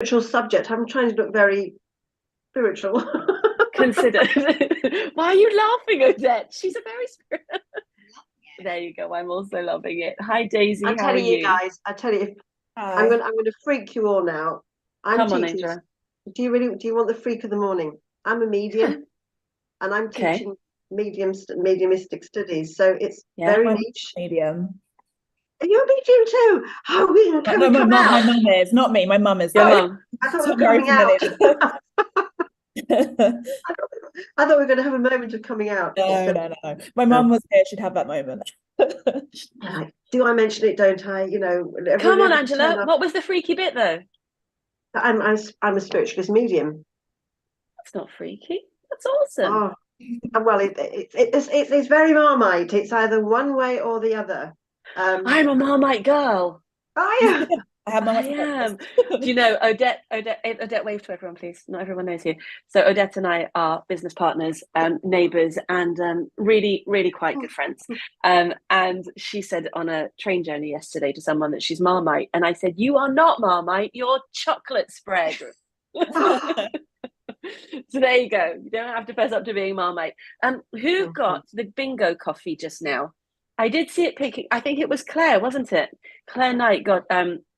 spiritual subject. I'm trying to look very spiritual. Considered. Why are you laughing, Odette? She's a very spirit. There you go. I'm also loving it. Hi, Daisy. I'm How are telling you you? guys. I tell you, if Hi. I'm going to freak you all now. I'm Come on, teaching. Angela. Do you want the freak of the morning? I'm a Yeah. medium, and I'm Okay. teaching mediumistic studies. So it's Yeah. very I'm niche. medium. Are you a medium too? Oh, we can No, come my out. mum is, not me. My mum is Your though. mum. I thought we So were I'm very coming out. familiar. I thought we were going to have a moment of coming out. No, no, no. My mum was here. She'd have that moment. Right. Do I mention it? Don't I? You know, Come on, everybody turn Angela. up. What was the freaky bit, though? I'm a spiritualist medium. That's not freaky. That's awesome. Oh, well, it's very Marmite. It's either one way or the other. I'm a Marmite girl. Oh yeah. I have I Marmite for am. Do breakfast. you know Odette, wave to everyone, please. Not everyone knows you. So Odette and I are business partners, neighbours, and really, really quite good friends. And she said on a train journey yesterday to someone that she's Marmite, and I said, "You are not Marmite. You're chocolate spread." So there you go. You don't have to fess up to being Marmite. Who got the bingo coffee just now? I did see it picking. I think it was Claire, wasn't it? Claire Knight got.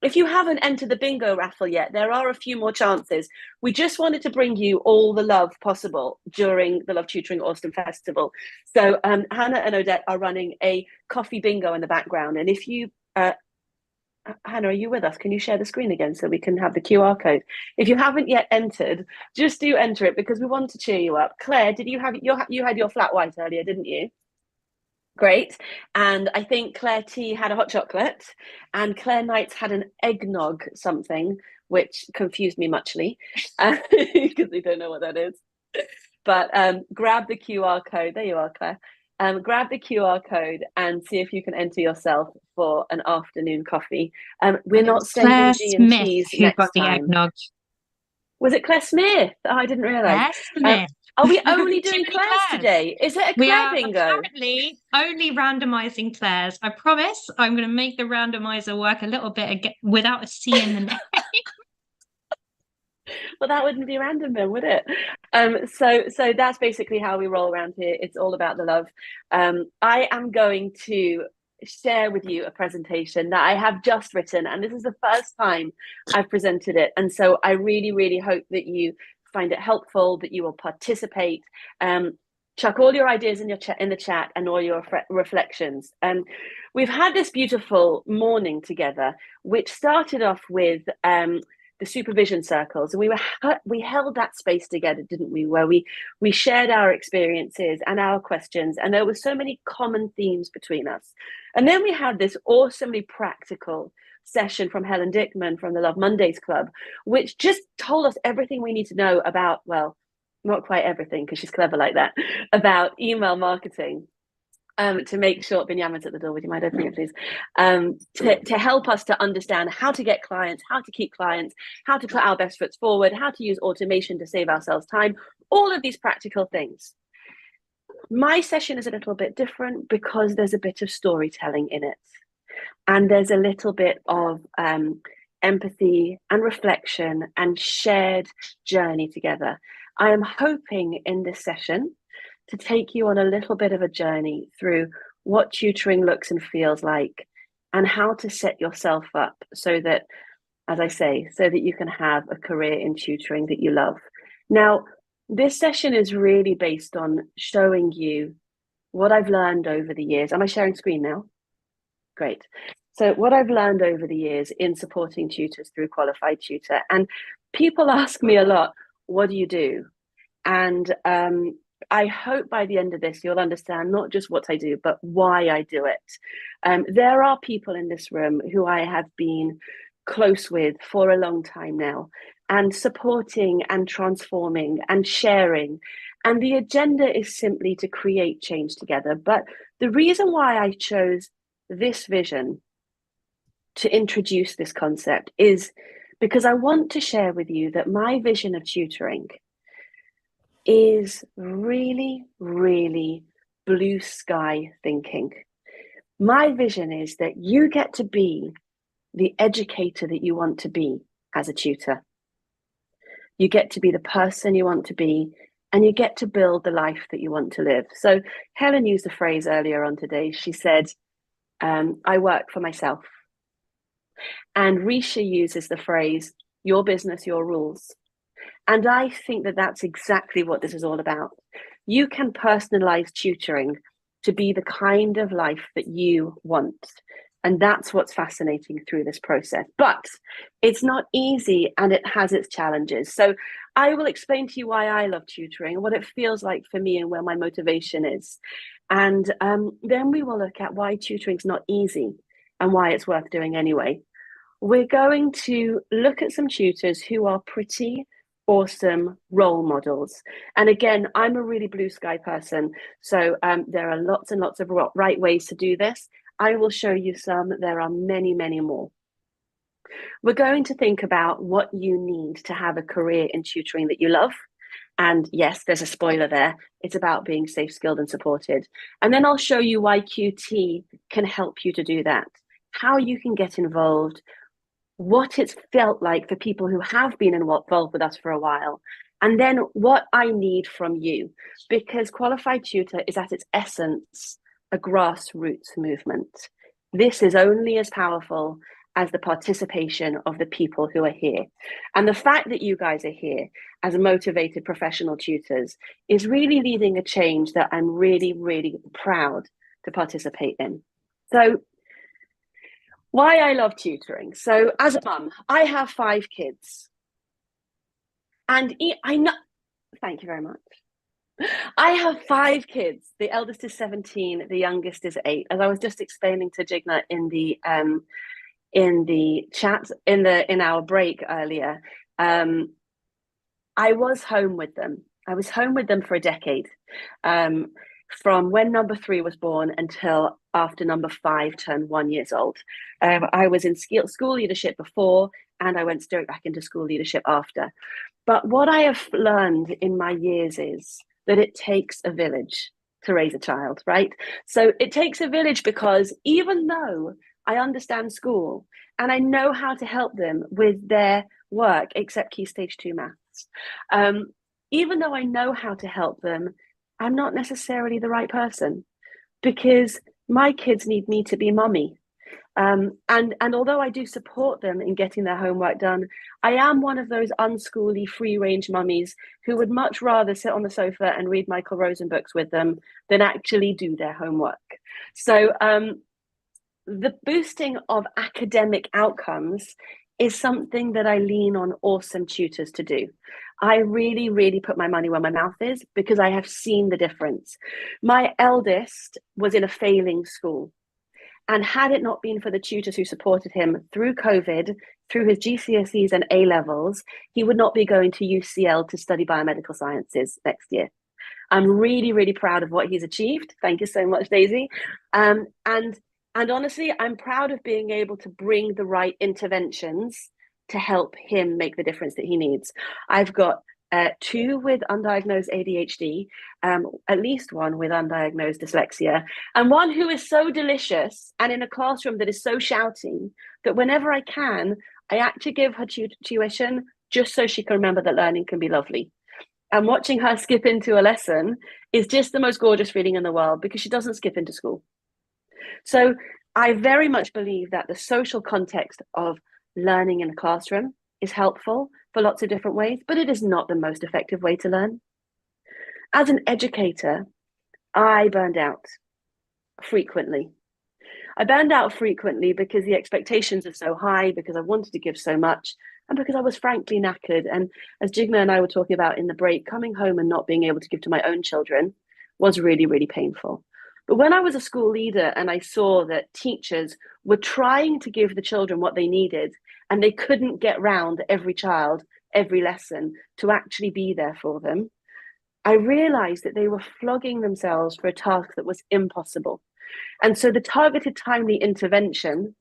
If you haven't entered the bingo raffle yet, there are a few more chances. We just wanted to bring you all the love possible during the Love Tutoring Autumn Festival. So Hannah and Odette are running a coffee bingo in the background, and if you Hannah, are you with us? Can you share the screen again so we can have the QR code? If you haven't yet entered, just do enter it because we want to cheer you up. Claire, did you have you had your flat white earlier, didn't you? Great. And I think Claire T had a hot chocolate and Claire Knights had an eggnog something, which confused me muchly because we don't know what that is. But grab the QR code. There you are, Claire. Grab the QR code and see if you can enter yourself for an afternoon coffee. We're And it not was sending Claire G and Smith T's who next got the time. eggnog. Was it Claire Smith? Oh, I didn't realise. Claire Smith. Are we only Too doing many Claire's Claires. today? Is it a We Claire are bingo? apparently only randomizing Claire's. I promise I'm going to make the randomizer work a little bit without a C in the name. Well, that wouldn't be random then, would it? So that's basically how we roll around here. It's all about the love. I am going to share with you a presentation that I have just written, and this is the first time I've presented it. And so I really, really hope that you find it helpful, that you will participate. Chuck all your ideas in the chat and all your reflections. We've had this beautiful morning together, which started off with the supervision circles, and we held that space together, didn't we, where we shared our experiences and our questions, and there were so many common themes between us. And then we had this awesomely practical session from Helen Dickman from the Love Mondays Club, which just told us everything we need to know about, well, not quite everything because she's clever like that, about email marketing. To make sure, Binyamin's at the door, would you mind opening it, please? To help us to understand how to get clients, how to keep clients, how to put our best foot forward, how to use automation to save ourselves time, all of these practical things. My session is a little bit different because there's a bit of storytelling in it. And there's a little bit of empathy and reflection and shared journey together. I am hoping in this session to take you on a little bit of a journey through what tutoring looks and feels like and how to set yourself up so that, as I say, so that you can have a career in tutoring that you love. Now, this session is really based on showing you what I've learned over the years. Am I sharing screen now? Great. So what I've learned over the years in supporting tutors through Qualified Tutor, and people ask me a lot, what do you do? And I hope by the end of this, you'll understand not just what I do, but why I do it. There are people in this room who I have been close with for a long time now, and supporting and transforming and sharing. And the agenda is simply to create change together. But the reason why I chose this vision to introduce this concept is because I want to share with you that my vision of tutoring is really, really blue sky thinking. My vision is that you get to be the educator that you want to be as a tutor. you get to be the person you want to be, and you get to build the life that you want to live. So Helen used a phrase earlier on today. She said, I work for myself. And Risha uses the phrase, your business, your rules. And I think that that's exactly what this is all about. You can personalize tutoring to be the kind of life that you want. And that's what's fascinating through this process. But it's not easy, and it has its challenges. So I will explain to you why I love tutoring and what it feels like for me and where my motivation is. And then we will look at why tutoring is not easy and why it's worth doing anyway. We're going to look at some tutors who are pretty awesome role models. And again, I'm a really blue sky person. So there are lots and lots of right ways to do this. I will show you some. There are many, many more. We're going to think about what you need to have a career in tutoring that you love. And yes, there's a spoiler there. It's about being safe, skilled, and supported. And then I'll show you why QT can help you to do that, how you can get involved, what it's felt like for people who have been involved with us for a while, and then what I need from you, because Qualified Tutor is at its essence a grassroots movement. This is only as powerful as the participation of the people who are here. And the fact that you guys are here as motivated professional tutors is really leading a change that I'm really, really proud to participate in. So why I love tutoring. So as a mum, I have 5 kids. And I know, thank you very much. I have 5 kids. The eldest is 17, the youngest is 8. As I was just explaining to Jigna in the chat, in our break earlier, I was home with them. I was home with them for a decade. From when number 3 was born until after number 5 turned 1 year old. I was in school leadership before, and I went straight back into school leadership after. But what I have learned in my years is that it takes a village to raise a child, right? So it takes a village, because even though I understand school and I know how to help them with their work, except Key Stage 2 maths, even though I know how to help them, I'm not necessarily the right person, because my kids need me to be mummy. And although I do support them in getting their homework done, I am one of those unschooly, free-range mummies who would much rather sit on the sofa and read Michael Rosen books with them than actually do their homework. So the boosting of academic outcomes is something that I lean on awesome tutors to do. I really, really put my money where my mouth is, because I have seen the difference. My eldest was in a failing school. And had it not been for the tutors who supported him through COVID, through his GCSEs and A-levels, he would not be going to UCL to study biomedical sciences next year. I'm really, really proud of what he's achieved. Thank you so much, Daisy. And honestly, I'm proud of being able to bring the right interventions to help him make the difference that he needs. I've got 2 with undiagnosed ADHD, at least 1 with undiagnosed dyslexia, and 1 who is so delicious and in a classroom that is so shouty that whenever I can, I actually give her tuition just so she can remember that learning can be lovely. And watching her skip into a lesson is just the most gorgeous feeling in the world, because she doesn't skip into school. So I very much believe that the social context of learning in a classroom is helpful for lots of different ways, but it is not the most effective way to learn. As an educator, I burned out frequently. I burned out frequently because the expectations are so high, because I wanted to give so much, and because I was frankly knackered. And as Jigna and I were talking about in the break, coming home and not being able to give to my own children was really, really painful. But when I was a school leader and I saw that teachers were trying to give the children what they needed, and they couldn't get round every child, every lesson, to actually be there for them, I realized that they were flogging themselves for a task that was impossible. And so the targeted, timely intervention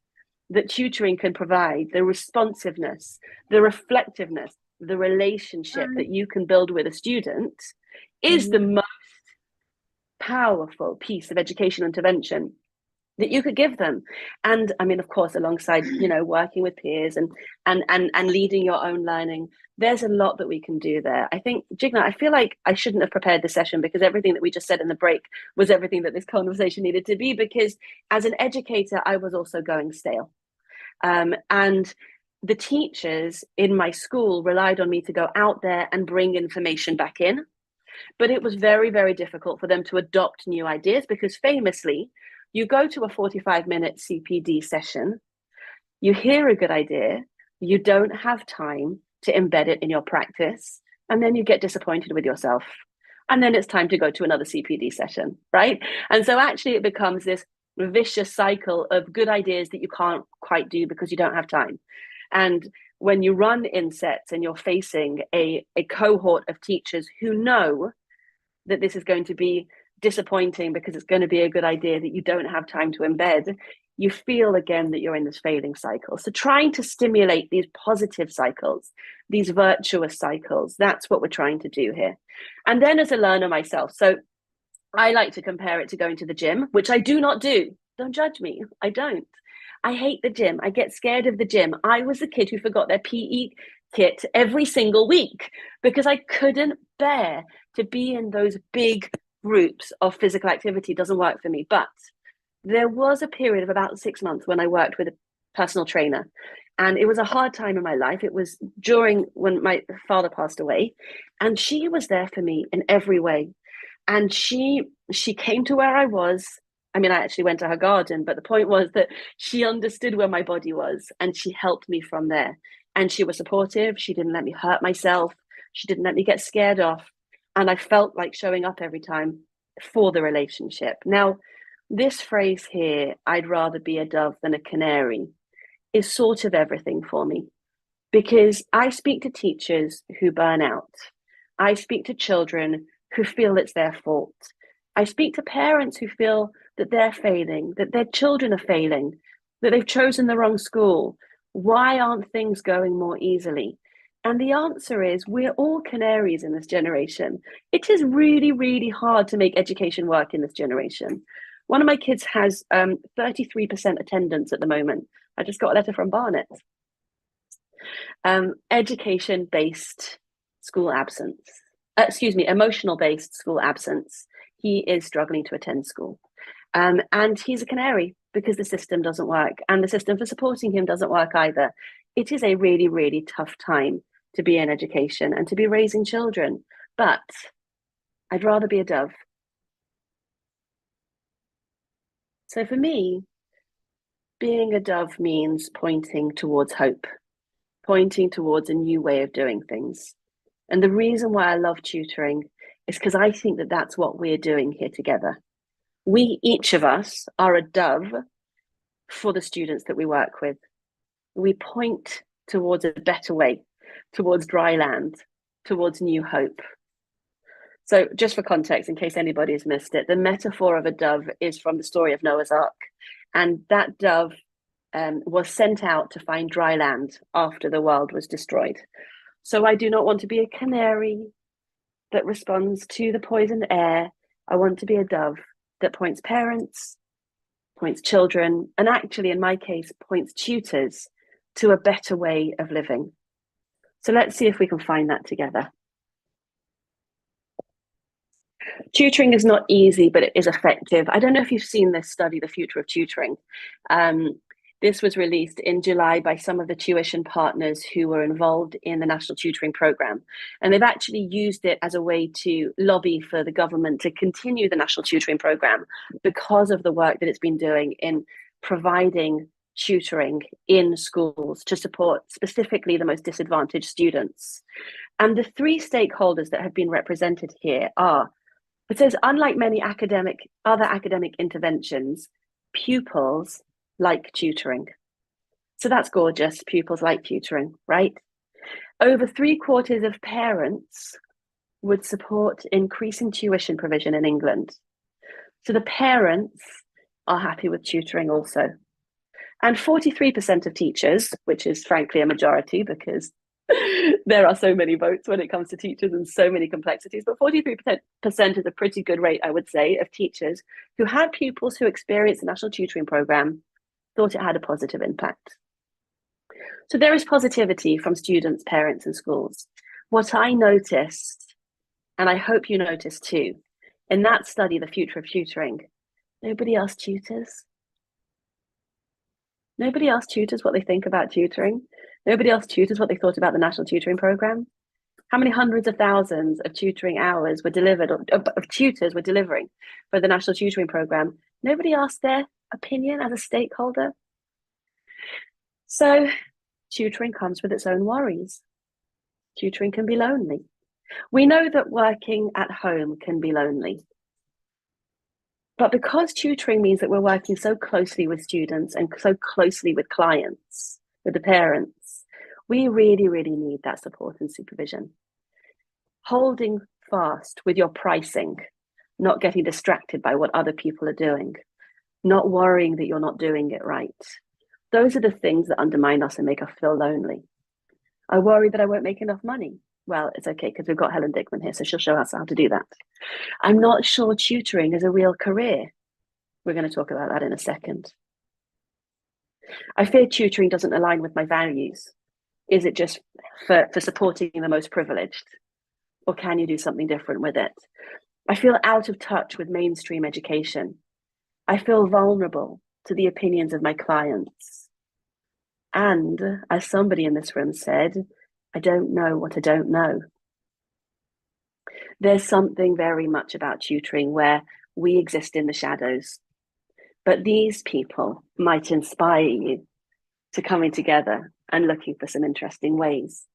that tutoring can provide, the responsiveness, the reflectiveness, the relationship that you can build with a student, is the most powerful piece of educational intervention that you could give them. And I mean, of course, alongside, working with peers and leading your own learning, there's a lot that we can do there. I think, Jigna, I feel like I shouldn't have prepared this session, because everything that we just said in the break was everything that this conversation needed to be, because as an educator, I was also going stale. And the teachers in my school relied on me to go out there and bring information back in. But it was very, very difficult for them to adopt new ideas, because famously, you go to a 45-minute CPD session, you hear a good idea, you don't have time to embed it in your practice, and then you get disappointed with yourself. And then it's time to go to another CPD session, right? And so actually it becomes this vicious cycle of good ideas that you can't quite do because you don't have time. And when you run in sets and you're facing a cohort of teachers who know that this is going to be disappointing because it's going to be a good idea that you don't have time to embed, you feel again that you're in this failing cycle. So trying to stimulate these positive cycles, these virtuous cycles, that's what we're trying to do here. And then as a learner myself, so I like to compare it to going to the gym, which I do not do. Don't judge me. I don't. I hate the gym. I get scared of the gym. I was the kid who forgot their PE kit every single week because I couldn't bear to be in those big groups of physical activity. It doesn't work for me. But there was a period of about 6 months when I worked with a personal trainer, and it was a hard time in my life. It was during when my father passed away, and she was there for me in every way. And she came to where I was. I mean, I actually went to her garden, but the point was that she understood where my body was and she helped me from there. And she was supportive. She didn't let me hurt myself. She didn't let me get scared off. And I felt like showing up every time for the relationship. Now, this phrase here, I'd rather be a dove than a canary, is sort of everything for me, because I speak to teachers who burn out. I speak to children who feel it's their fault. I speak to parents who feel that they're failing, that their children are failing, that they've chosen the wrong school. Why aren't things going more easily? And the answer is we're all canaries in this generation. It is really, really hard to make education work in this generation. One of my kids has 33% attendance at the moment. I just got a letter from Barnet. Education-based school absence. Emotional-based school absence. He is struggling to attend school. And he's a canary because the system doesn't work, and the system for supporting him doesn't work either. It is a really, really tough time to be in education and to be raising children, but I'd rather be a dove. So for me, being a dove means pointing towards hope, pointing towards a new way of doing things. And the reason why I love tutoring is because I think that that's what we're doing here together. We, each of us, are a dove for the students that we work with. We point towards a better way, towards dry land, towards new hope. So just for context, in case anybody has missed it, the metaphor of a dove is from the story of Noah's Ark. And that dove was sent out to find dry land after the world was destroyed. So I do not want to be a canary that responds to the poisoned air. I want to be a dove that points parents, points children, and actually, in my case, points tutors to a better way of living. So let's see if we can find that together. Tutoring is not easy, but it is effective. I don't know if you've seen this study, The Future of Tutoring. This was released in July by some of the tuition partners who were involved in the National Tutoring Programme. And they've actually used it as a way to lobby for the government to continue the National Tutoring Programme because of the work that it's been doing in providing tutoring in schools to support specifically the most disadvantaged students. And the three stakeholders that have been represented here are, it says, unlike many other academic interventions, pupils like tutoring. So that's gorgeous. Pupils like tutoring, right? Over 3/4 of parents would support increasing tuition provision in England. So the parents are happy with tutoring also. And 43% of teachers, which is frankly a majority because There are so many votes when it comes to teachers and so many complexities, but 43% is a pretty good rate, I would say, of teachers who had pupils who experienced the National Tutoring Programme thought it had a positive impact. So there is positivity from students, parents, and schools. What I noticed, and I hope you noticed too, in that study, The Future of Tutoring, nobody asked tutors. Nobody asked tutors what they think about tutoring. Nobody asked tutors what they thought about the National Tutoring Programme. How many hundreds of thousands of tutoring hours were delivered, or of tutors were delivering for the National Tutoring Programme? Nobody asked their opinion as a stakeholder. So tutoring comes with its own worries. Tutoring can be lonely. We know that working at home can be lonely. But because tutoring means that we're working so closely with students and so closely with clients, with the parents, we really, really need that support and supervision. Holding fast with your pricing, not getting distracted by what other people are doing, not worrying that you're not doing it right. Those are the things that undermine us and make us feel lonely. I worry that I won't make enough money. Well, it's okay because we've got Helen Dickman here, so she'll show us how to do that. I'm not sure tutoring is a real career. We're going to talk about that in a second. I fear tutoring doesn't align with my values. Is it just for supporting the most privileged? Or can you do something different with it? I feel out of touch with mainstream education. I feel vulnerable to the opinions of my clients. And as somebody in this room said, I don't know what I don't know. There's something very much about tutoring where we exist in the shadows, but these people might inspire you to coming together and looking for some interesting ways.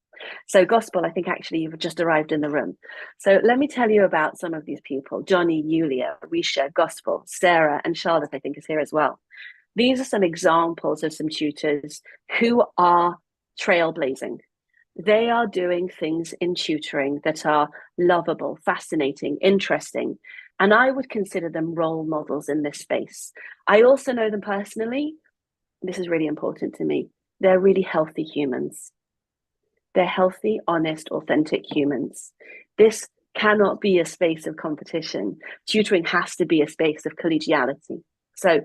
So Gospel, I think actually you've just arrived in the room. So let me tell you about some of these people. Johnny, Yulia, Risha, Gospel, Sarah, and Charlotte, I think, is here as well. These are some examples of some tutors who are trailblazing. They are doing things in tutoring that are lovable, fascinating, interesting, and I would consider them role models in this space. I also know them personally. This is really important to me. They're really healthy humans. They're healthy, honest, authentic humans. This cannot be a space of competition. Tutoring has to be a space of collegiality. So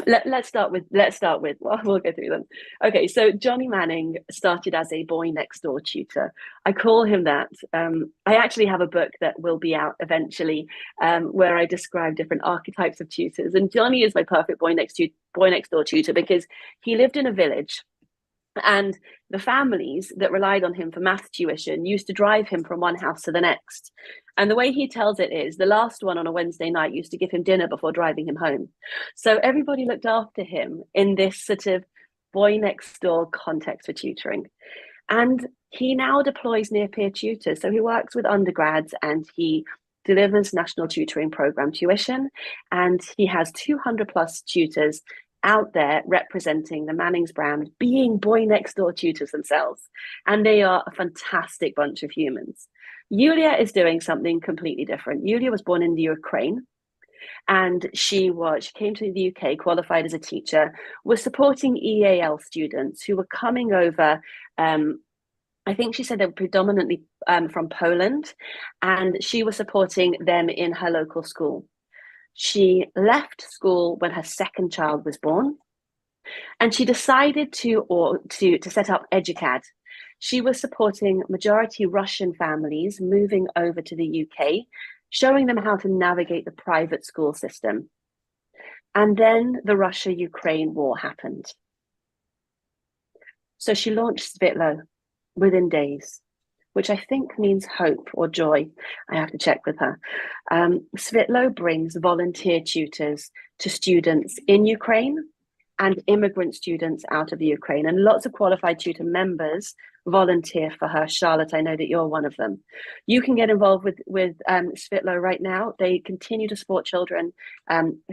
let's start with, well, we'll go through them. Okay, so Johnny Manning started as a boy next door tutor. I call him that. I actually have a book that will be out eventually where I describe different archetypes of tutors. And Johnny is my perfect boy next door tutor because he lived in a village. And the families that relied on him for math tuition used to drive him from one house to the next. And the way he tells it is the last one on a Wednesday night used to give him dinner before driving him home. So everybody looked after him in this sort of boy next door context for tutoring. And he now deploys near peer tutors. So he works with undergrads and he delivers National Tutoring Programme tuition. And he has 200 plus tutors out there representing the Manning's brand, being boy next door tutors themselves. And they are a fantastic bunch of humans. Yulia is doing something completely different. Yulia was born in the Ukraine and she came to the UK, qualified as a teacher, was supporting EAL students who were coming over. I think she said they were predominantly from Poland, and she was supporting them in her local school. She left school when her second child was born, and she decided to set up EduCAD. She was supporting majority Russian families moving over to the UK, showing them how to navigate the private school system. And then the Russia-Ukraine war happened. So she launched Svitlo within days, which I think means hope or joy. I have to check with her. Svitlo brings volunteer tutors to students in Ukraine and immigrant students out of the Ukraine. And lots of qualified tutor members volunteer for her. Charlotte, I know that you're one of them. You can get involved with Svitlo right now. They continue to support children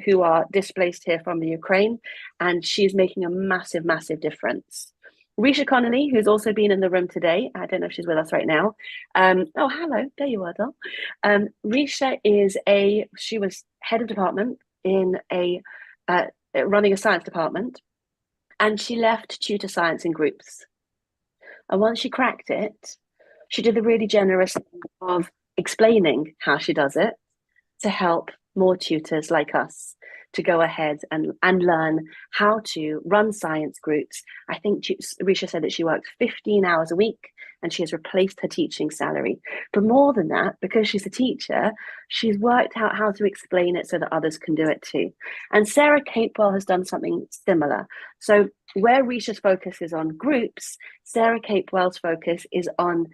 who are displaced here from the Ukraine. And she's making a massive, massive difference. Risha Connolly, who's also been in the room today, I don't know if she's with us right now. Oh, hello, there you are, doll. Risha she was head of department in running a science department, and she left tutor science in groups. And once she cracked it, she did the really generous thing of explaining how she does it to help more tutors like us to go ahead and learn how to run science groups. I think Risha said that she worked 15 hours a week and she has replaced her teaching salary. But more than that, because she's a teacher, she's worked out how to explain it so that others can do it too. And Sarah Capewell has done something similar. So where Risha's focus is on groups, Sarah Capewell's focus is on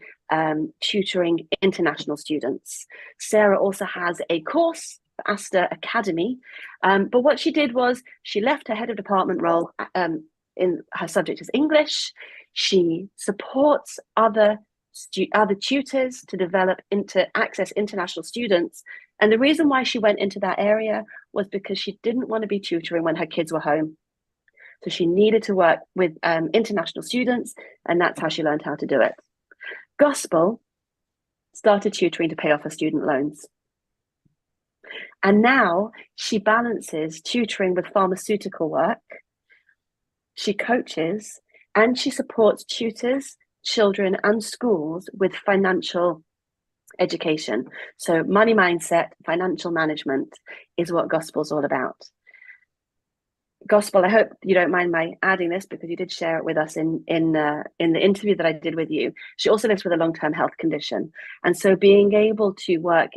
tutoring international students. Sarah also has a course, Asta Academy, but what she did was she left her head of department role in her subject is English. She supports other tutors to develop into access international students. And the reason why she went into that area was because she didn't want to be tutoring when her kids were home. So she needed to work with international students, and that's how she learned how to do it. Gospel started tutoring to pay off her student loans. And now she balances tutoring with pharmaceutical work. She coaches and she supports tutors, children, and schools with financial education. So money mindset, financial management is what Gospel's all about. Gospel, I hope you don't mind my adding this because you did share it with us in the interview that I did with you. She also lives with a long-term health condition. And so being able to work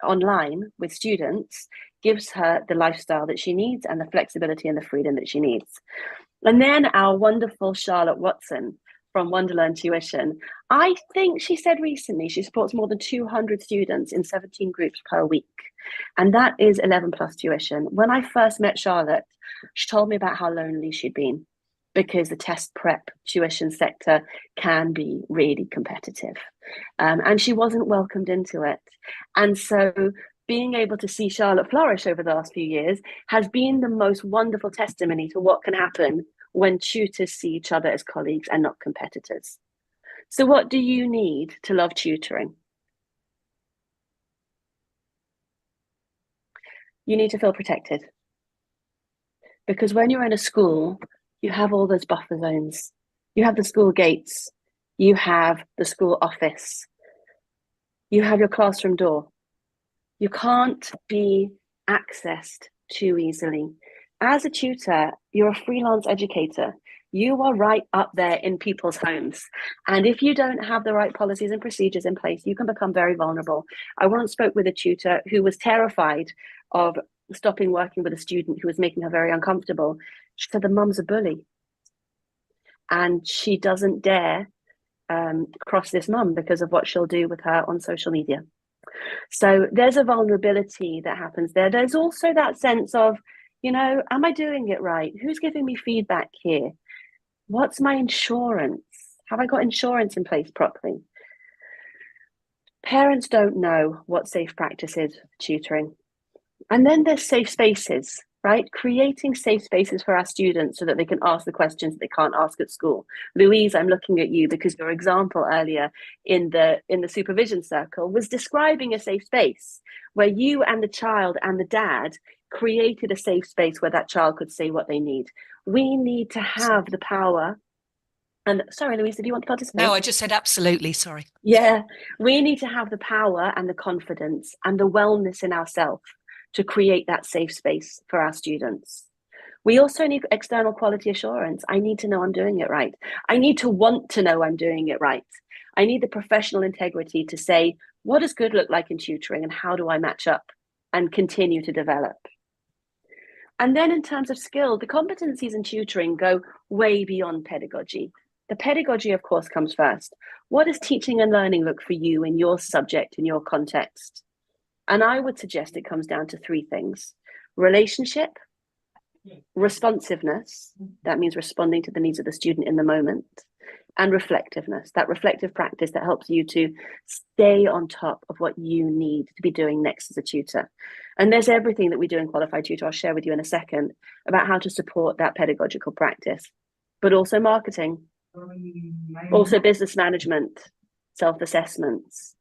online with students gives her the lifestyle that she needs and the flexibility and the freedom that she needs. And then our wonderful Charlotte Watson from Wonderlearn Tuition. I think she said recently she supports more than 200 students in 17 groups per week. And that is 11 plus tuition. When I first met Charlotte, she told me about how lonely she'd been because the test prep tuition sector can be really competitive. And she wasn't welcomed into it. And so being able to see Charlotte flourish over the last few years has been the most wonderful testimony to what can happen when tutors see each other as colleagues and not competitors. So what do you need to love tutoring? You need to feel protected. Because when you're in a school, you have all those buffer zones. You have the school gates. You have the school office. You have your classroom door. You can't be accessed too easily. As a tutor, you're a freelance educator. You are right up there in people's homes. And if you don't have the right policies and procedures in place, you can become very vulnerable. I once spoke with a tutor who was terrified of stopping working with a student who was making her very uncomfortable. She said the mum's a bully. And she doesn't dare cross this mum because of what she'll do with her on social media. So there's a vulnerability that happens there. There's also that sense of, you know, am I doing it right? Who's giving me feedback here? What's my insurance? Have I got insurance in place properly? Parents don't know what safe practice is for tutoring. And then there's safe spaces, right? Creating safe spaces for our students so that they can ask the questions that they can't ask at school. Louise, I'm looking at you because your example earlier in the supervision circle was describing a safe space where you and the child and the dad created a safe space where that child could say what they need. We need to have the power. And sorry, Louise, did you want to participate? No, I just said absolutely, sorry. Yeah, we need to have the power and the confidence and the wellness in ourselves to create that safe space for our students. We also need external quality assurance. I need to know I'm doing it right. I need to want to know I'm doing it right. I need the professional integrity to say, what does good look like in tutoring and how do I match up and continue to develop? And then in terms of skill, the competencies in tutoring go way beyond pedagogy. The pedagogy, of course, comes first. What does teaching and learning look for you in your subject, in your context? And I would suggest it comes down to three things: relationship, responsiveness, that means responding to the needs of the student in the moment, and reflectiveness, that reflective practice that helps you to stay on top of what you need to be doing next as a tutor. And there's everything that we do in Qualified Tutor, I'll share with you in a second, about how to support that pedagogical practice, but also marketing, also business management, self-assessments,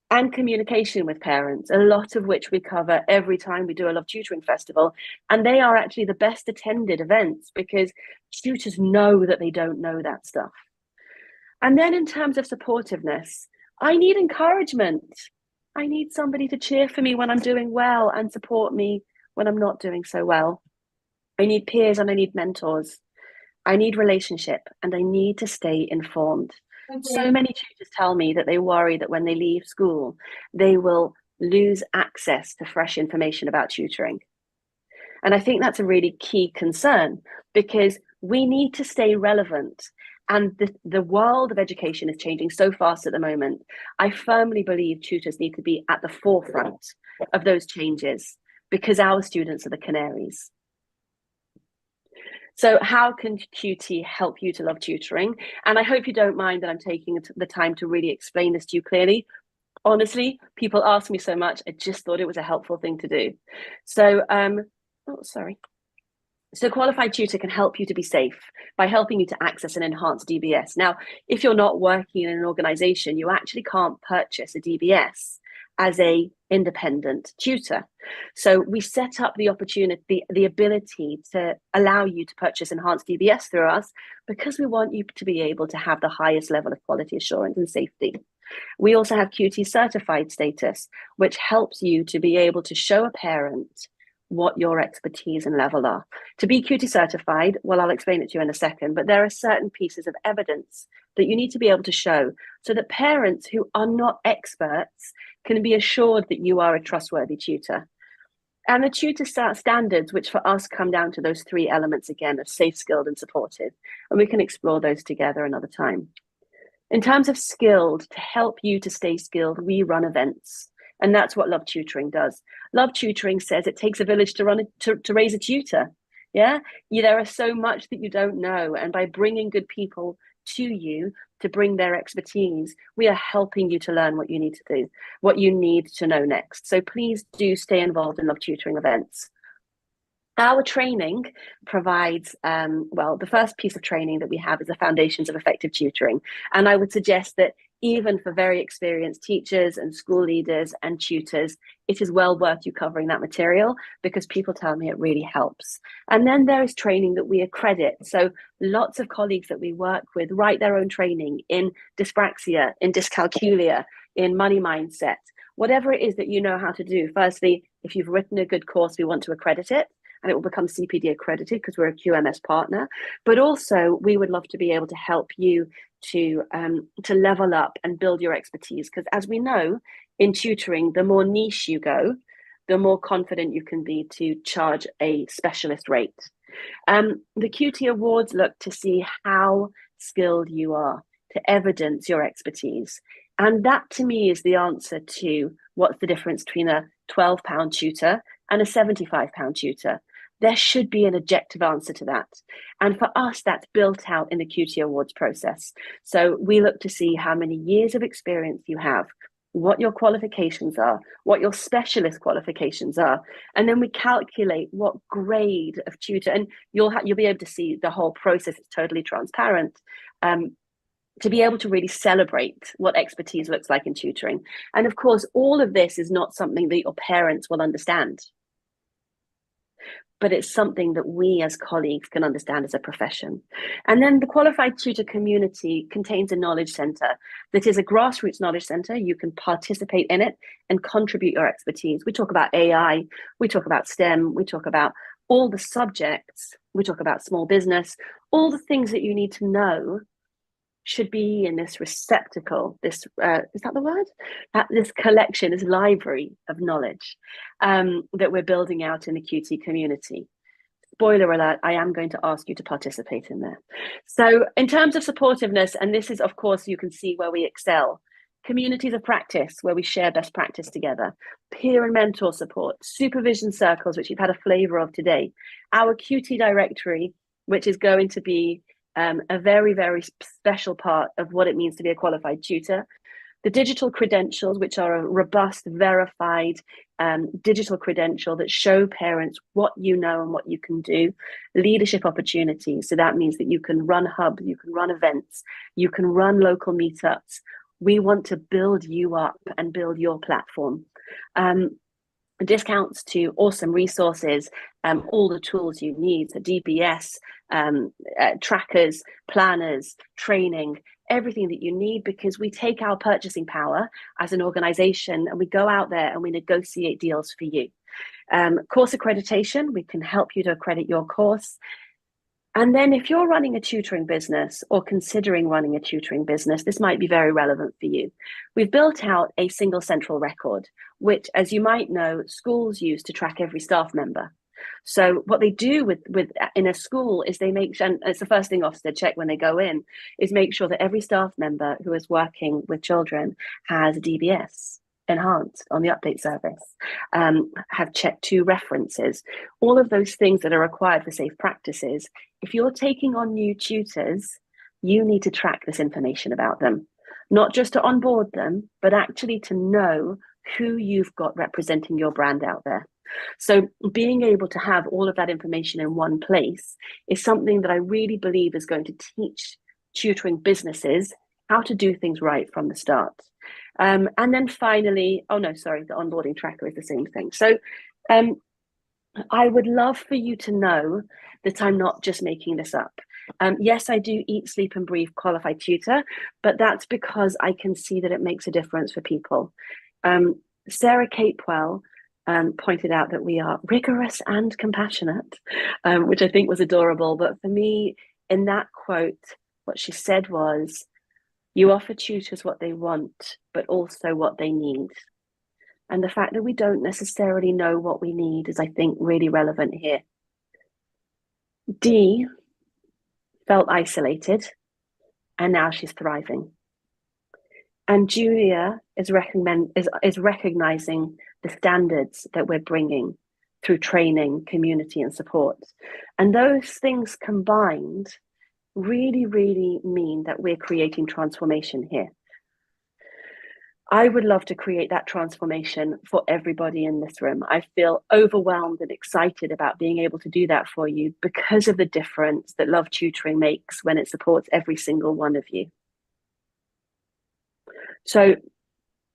and communication with parents, a lot of which we cover every time we do a Love Tutoring Festival. And they are actually the best attended events because tutors know that they don't know that stuff. And then in terms of supportiveness, I need encouragement. I need somebody to cheer for me when I'm doing well and support me when I'm not doing so well. I need peers and I need mentors. I need relationship and I need to stay informed. So many tutors tell me that they worry that when they leave school, they will lose access to fresh information about tutoring. And I think that's a really key concern because we need to stay relevant. And the world of education is changing so fast at the moment. I firmly believe tutors need to be at the forefront of those changes because our students are the canaries. So how can QT help you to love tutoring? And I hope you don't mind that I'm taking the time to really explain this to you clearly. Honestly, people ask me so much, I just thought it was a helpful thing to do. So, So Qualified Tutor can help you to be safe by helping you to access an enhanced DBS. Now, if you're not working in an organization, you actually can't purchase a DBS as a independent tutor. So we set up the opportunity, the ability to allow you to purchase enhanced DBS through us because we want you to be able to have the highest level of quality assurance and safety. We also have QT certified status, which helps you to be able to show a parent what your expertise and level are. To be QT certified, well, I'll explain it to you in a second, but there are certain pieces of evidence that you need to be able to show so that parents who are not experts can be assured that you are a trustworthy tutor. And the tutor standards, which for us come down to those three elements again of safe, skilled, and supportive. And we can explore those together another time. In terms of skilled, to help you to stay skilled, we run events. And that's what Love Tutoring does. Love Tutoring says it takes a village to raise a tutor. Yeah, there are so much that you don't know. And by bringing good people to you to bring their expertise, we are helping you to learn what you need to do, what you need to know next. So please do stay involved in Love Tutoring events. Our training provides, the first piece of training that we have is the foundations of effective tutoring. And I would suggest that even for very experienced teachers and school leaders and tutors, it is well worth you covering that material because people tell me it really helps. And then there is training that we accredit. So lots of colleagues that we work with write their own training in dyspraxia, in dyscalculia, in money mindset, whatever it is that you know how to do. Firstly, if you've written a good course, we want to accredit it. And it will become CPD accredited because we're a QMS partner. But also, we would love to be able to help you to level up and build your expertise. Because as we know, in tutoring, the more niche you go, the more confident you can be to charge a specialist rate. The QT Awards look to see how skilled you are, to evidence your expertise. And that, to me, is the answer to what's the difference between a £12 tutor and a £75 tutor. There should be an objective answer to that. And for us, that's built out in the QT Awards process. So we look to see how many years of experience you have, what your qualifications are, what your specialist qualifications are. And then we calculate what grade of tutor, and you'll be able to see the whole process is totally transparent. To be able to really celebrate what expertise looks like in tutoring. And of course, all of this is not something that your parents will understand, but it's something that we as colleagues can understand as a profession. And then the Qualified Tutor community contains a knowledge centre that is a grassroots knowledge centre. You can participate in it and contribute your expertise. We talk about AI, we talk about STEM, we talk about all the subjects, we talk about small business, all the things that you need to know should be in this receptacle, this, is that the word? This collection, this library of knowledge that we're building out in the QT community. Spoiler alert, I am going to ask you to participate in there. So in terms of supportiveness, and this is, of course, you can see where we excel, communities of practice where we share best practice together, peer and mentor support, supervision circles, which you've had a flavour of today, our QT directory, which is going to be a very, very special part of what it means to be a qualified tutor. The digital credentials, which are a robust, verified digital credential that show parents what you know and what you can do. Leadership opportunities. So that means that you can run hubs, you can run events, you can run local meetups. We want to build you up and build your platform. discounts to awesome resources, all the tools you need, so DBS, trackers, planners, training, everything that you need, because we take our purchasing power as an organization and we go out there and we negotiate deals for you. Course accreditation, we can help you to accredit your course. And then if you're running a tutoring business or considering running a tutoring business, this might be very relevant for you. We've built out a single central record, which, as you might know, schools use to track every staff member. So what they do with in a school is they make, and it's the first thing Ofsted check when they go in, is make sure that every staff member who is working with children has a DBS enhanced on the update service, have checked 2 references, all of those things that are required for safe practices. If you're taking on new tutors, you need to track this information about them, not just to onboard them, but actually to know who you've got representing your brand out there. So being able to have all of that information in one place is something that I really believe is going to teach tutoring businesses how to do things right from the start. And then finally, the onboarding tracker is the same thing. So I would love for you to know that I'm not just making this up. Yes, I do eat, sleep and breathe qualified tutor, but that's because I can see that it makes a difference for people. Sarah Capewell pointed out that we are rigorous and compassionate, which I think was adorable. But for me, in that quote, what she said was, you offer tutors what they want, but also what they need. And the fact that we don't necessarily know what we need is, I think, really relevant here. Dee felt isolated, and now she's thriving. And Julia is recognizing the standards that we're bringing through training, community, and support. And those things combined really, really mean that we're creating transformation here. I would love to create that transformation for everybody in this room. I feel overwhelmed and excited about being able to do that for you because of the difference that Love Tutoring makes when it supports every single one of you. So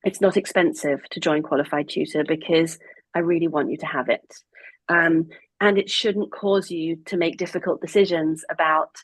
it's not expensive to join Qualified Tutor because I really want you to have it. And it shouldn't cause you to make difficult decisions about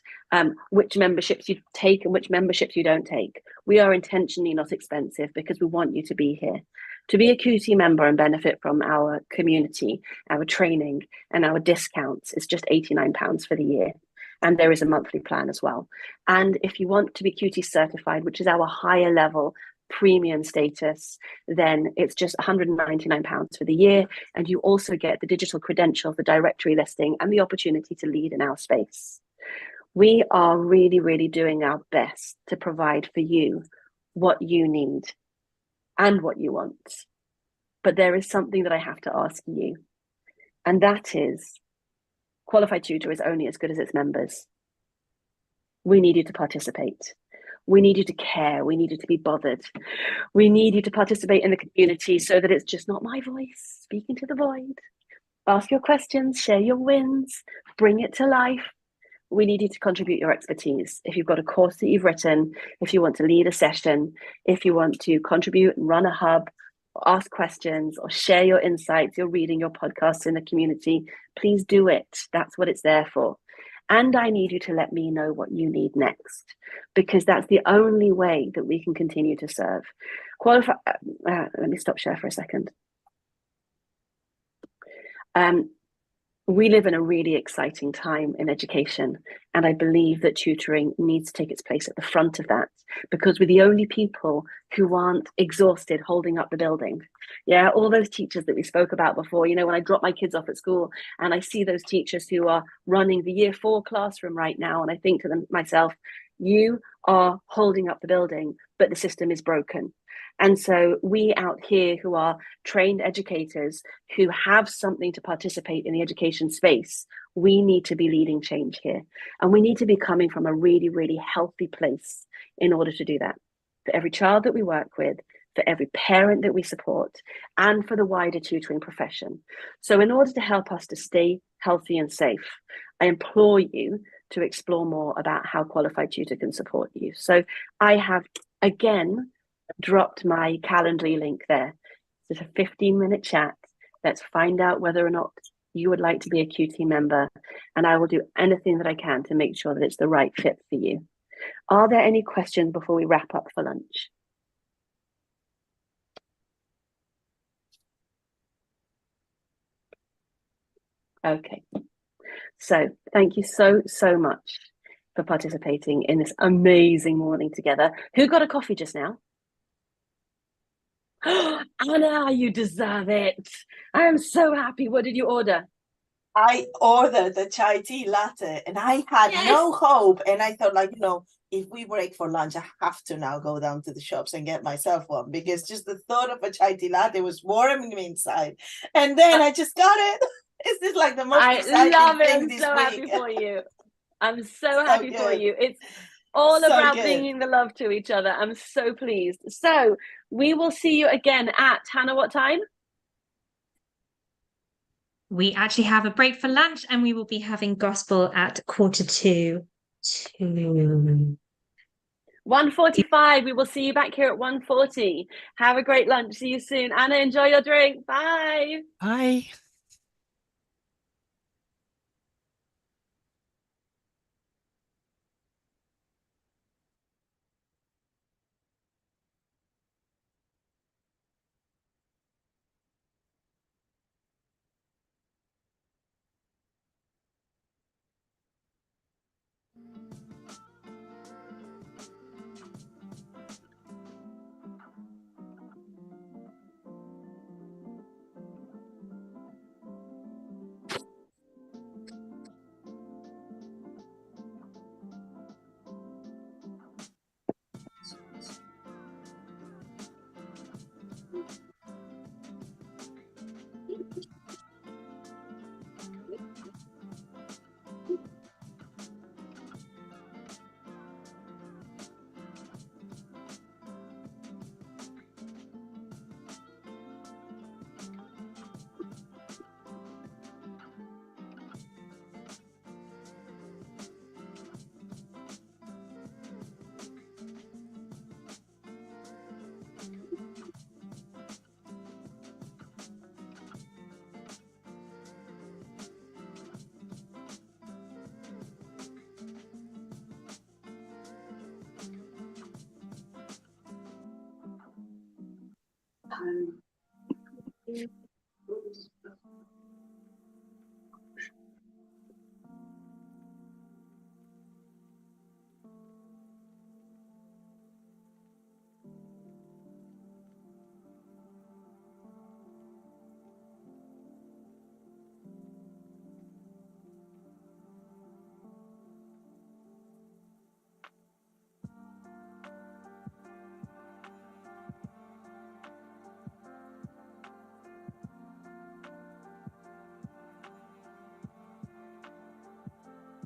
which memberships you take and which memberships you don't take. We are intentionally not expensive because we want you to be here. To be a QT member and benefit from our community, our training and our discounts is just £89 for the year. And there is a monthly plan as well. And if you want to be QT certified, which is our higher level premium status, then it's just £199 for the year. And you also get the digital credentials, the directory listing, and the opportunity to lead in our space. We are really, really doing our best to provide for you what you need and what you want. But there is something that I have to ask you, and that is, Qualified Tutor is only as good as its members. We need you to participate. We need you to care. We need you to be bothered. We need you to participate in the community so that it's just not my voice speaking to the void. Ask your questions, share your wins, bring it to life. We need you to contribute your expertise. If you've got a course that you've written, if you want to lead a session, if you want to contribute and run a hub, or ask questions or share your insights, your reading, your podcasts in the community, please do it. That's what it's there for. And I need you to let me know what you need next, because that's the only way that we can continue to serve. Let me stop share for a second. We live in a really exciting time in education, and I believe that tutoring needs to take its place at the front of that, because we're the only people who aren't exhausted holding up the building. Yeah, all those teachers that we spoke about before, you know, when I drop my kids off at school and I see those teachers who are running the year 4 classroom right now, and I think to myself, you are holding up the building, but the system is broken. And so we out here who are trained educators who have something to participate in the education space, we need to be leading change here. And we need to be coming from a really, really healthy place in order to do that. For every child that we work with, for every parent that we support, and for the wider tutoring profession. So in order to help us to stay healthy and safe, I implore you to explore more about how Qualified Tutor can support you. So I have, again, dropped my Calendly link there. It's a 15-minute chat. Let's find out whether or not you would like to be a QT member, and I will do anything that I can to make sure that it's the right fit for you. Are there any questions before we wrap up for lunch? Okay, so thank you so much for participating in this amazing morning together. Who got a coffee just now? Anna, you deserve it. I am so happy. What did you order? I ordered the chai tea latte and I had no hope. And I thought, like, if we break for lunch, I have to now go down to the shops and get myself one, because just the thought of a chai tea latte was warming me inside. And then I just got it. Is this like the most exciting thing this I'm so week? happy for you. I'm so happy for you. It's all So about good. bringing the love to each other. I'm so pleased. So we will see you again at, Hannah, what time? We actually have a break for lunch, and we will be having gospel at 1:45. 1:45. We will see you back here at 1:40. Have a great lunch. See you soon. Anna, enjoy your drink. Bye. Bye. Home.